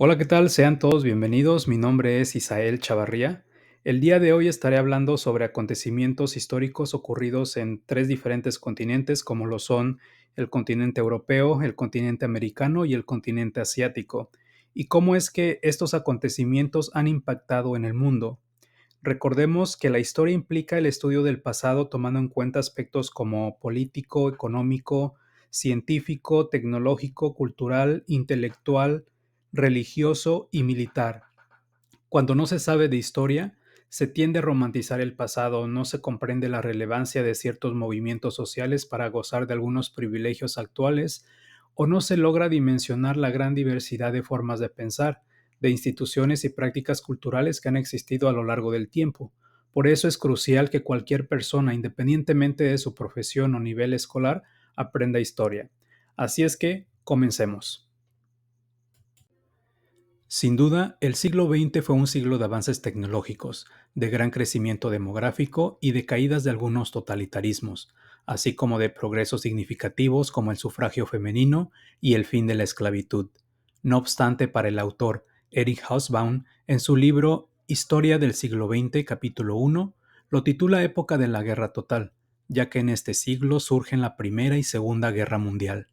Hola, ¿qué tal? Sean todos bienvenidos. Mi nombre es Isael Chavarría. El día de hoy estaré hablando sobre acontecimientos históricos ocurridos en tres diferentes continentes, como lo son el continente europeo, el continente americano y el continente asiático, y cómo es que estos acontecimientos han impactado en el mundo. Recordemos que la historia implica el estudio del pasado tomando en cuenta aspectos como político, económico, científico, tecnológico, cultural, intelectual, religioso y militar. Cuando no se sabe de historia, se tiende a romantizar el pasado, no se comprende la relevancia de ciertos movimientos sociales para gozar de algunos privilegios actuales, o no se logra dimensionar la gran diversidad de formas de pensar, de instituciones y prácticas culturales que han existido a lo largo del tiempo. Por eso es crucial que cualquier persona, independientemente de su profesión o nivel escolar, aprenda historia. Así es que, comencemos. Sin duda, el siglo XX fue un siglo de avances tecnológicos, de gran crecimiento demográfico y de caídas de algunos totalitarismos, así como de progresos significativos como el sufragio femenino y el fin de la esclavitud. No obstante, para el autor Eric Hobsbawm, en su libro Historia del siglo XX, capítulo 1, lo titula Época de la Guerra Total, ya que en este siglo surgen la Primera y Segunda Guerra Mundial.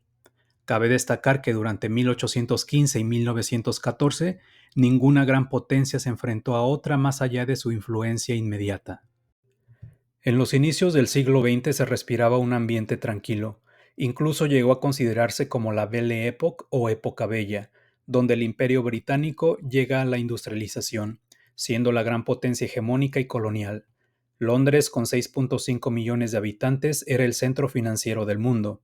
Cabe destacar que durante 1815 y 1914 ninguna gran potencia se enfrentó a otra más allá de su influencia inmediata. En los inicios del siglo XX se respiraba un ambiente tranquilo, incluso llegó a considerarse como la Belle Époque o Época Bella, donde el Imperio Británico llega a la industrialización, siendo la gran potencia hegemónica y colonial. Londres, con 6.5 millones de habitantes, era el centro financiero del mundo.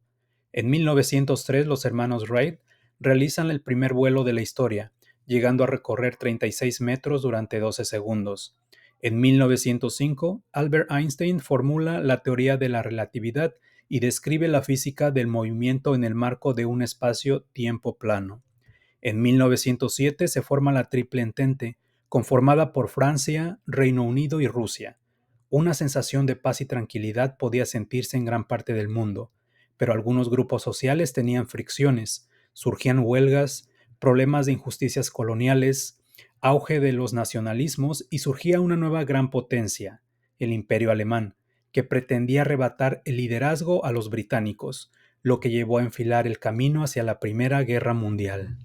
En 1903, los hermanos Wright realizan el primer vuelo de la historia, llegando a recorrer 36 metros durante 12 segundos. En 1905, Albert Einstein formula la teoría de la relatividad y describe la física del movimiento en el marco de un espacio-tiempo plano. En 1907 se forma la Triple Entente, conformada por Francia, Reino Unido y Rusia. Una sensación de paz y tranquilidad podía sentirse en gran parte del mundo, pero algunos grupos sociales tenían fricciones, surgían huelgas, problemas de injusticias coloniales, auge de los nacionalismos y surgía una nueva gran potencia, el Imperio Alemán, que pretendía arrebatar el liderazgo a los británicos, lo que llevó a enfilar el camino hacia la Primera Guerra Mundial.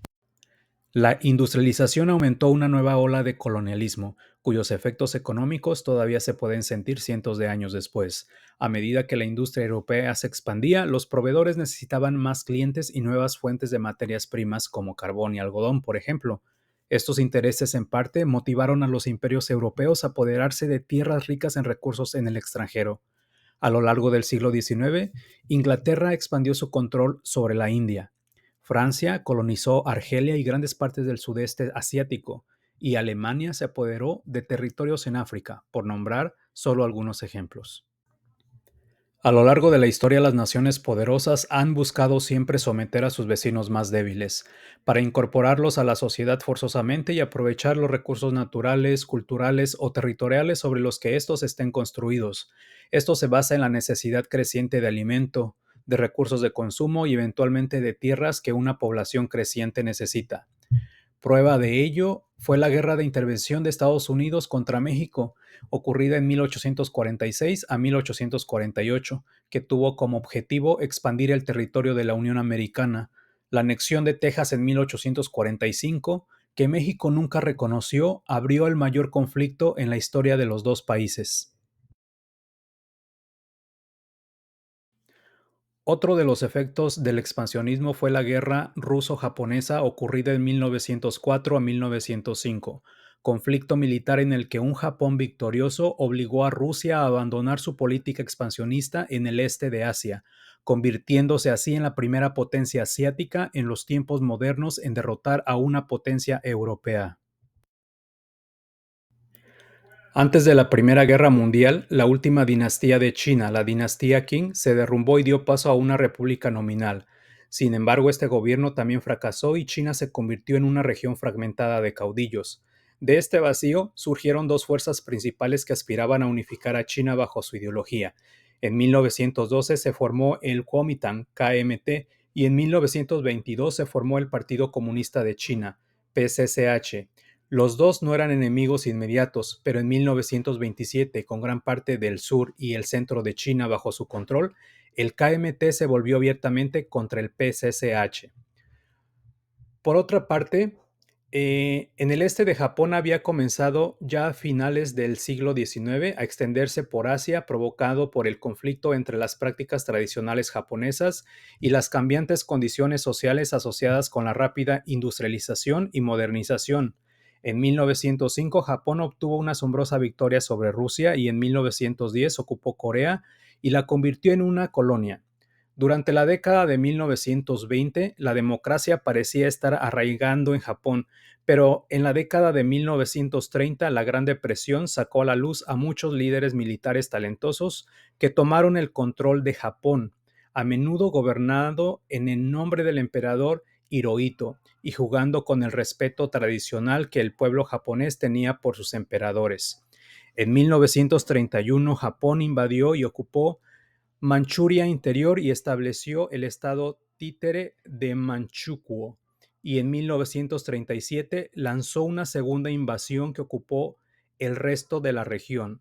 La industrialización aumentó una nueva ola de colonialismo, cuyos efectos económicos todavía se pueden sentir cientos de años después. A medida que la industria europea se expandía, los proveedores necesitaban más clientes y nuevas fuentes de materias primas como carbón y algodón, por ejemplo. Estos intereses en parte motivaron a los imperios europeos a apoderarse de tierras ricas en recursos en el extranjero. A lo largo del siglo XIX, Inglaterra expandió su control sobre la India. Francia colonizó Argelia y grandes partes del sudeste asiático, y Alemania se apoderó de territorios en África, por nombrar solo algunos ejemplos. A lo largo de la historia, las naciones poderosas han buscado siempre someter a sus vecinos más débiles, para incorporarlos a la sociedad forzosamente y aprovechar los recursos naturales, culturales o territoriales sobre los que estos estén construidos. Esto se basa en la necesidad creciente de alimento, de recursos de consumo y eventualmente de tierras que una población creciente necesita. Prueba de ello fue la Guerra de Intervención de Estados Unidos contra México, ocurrida en 1846 a 1848, que tuvo como objetivo expandir el territorio de la Unión Americana. La anexión de Texas en 1845, que México nunca reconoció, abrió el mayor conflicto en la historia de los dos países. Otro de los efectos del expansionismo fue la Guerra ruso-japonesa ocurrida en 1904 a 1905, conflicto militar en el que un Japón victorioso obligó a Rusia a abandonar su política expansionista en el este de Asia, convirtiéndose así en la primera potencia asiática en los tiempos modernos en derrotar a una potencia europea. Antes de la Primera Guerra Mundial, la última dinastía de China, la dinastía Qing, se derrumbó y dio paso a una república nominal. Sin embargo, este gobierno también fracasó y China se convirtió en una región fragmentada de caudillos. De este vacío surgieron dos fuerzas principales que aspiraban a unificar a China bajo su ideología. En 1912 se formó el Kuomintang, KMT, y en 1922 se formó el Partido Comunista de China, PCCH. Los dos no eran enemigos inmediatos, pero en 1927, con gran parte del sur y el centro de China bajo su control, el KMT se volvió abiertamente contra el PCCH. Por otra parte, en el este de Japón había comenzado ya a finales del siglo XIX a extenderse por Asia, provocado por el conflicto entre las prácticas tradicionales japonesas y las cambiantes condiciones sociales asociadas con la rápida industrialización y modernización. En 1905, Japón obtuvo una asombrosa victoria sobre Rusia y en 1910 ocupó Corea y la convirtió en una colonia. Durante la década de 1920, la democracia parecía estar arraigando en Japón, pero en la década de 1930 la Gran Depresión sacó a la luz a muchos líderes militares talentosos que tomaron el control de Japón, a menudo gobernado en el nombre del emperador Hirohito y jugando con el respeto tradicional que el pueblo japonés tenía por sus emperadores. En 1931 Japón invadió y ocupó Manchuria Interior y estableció el estado títere de Manchukuo, y en 1937 lanzó una segunda invasión que ocupó el resto de la región.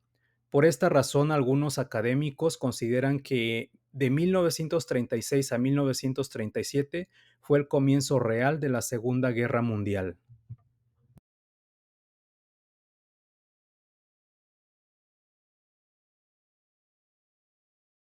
Por esta razón, algunos académicos consideran que de 1936 a 1937 fue el comienzo real de la Segunda Guerra Mundial.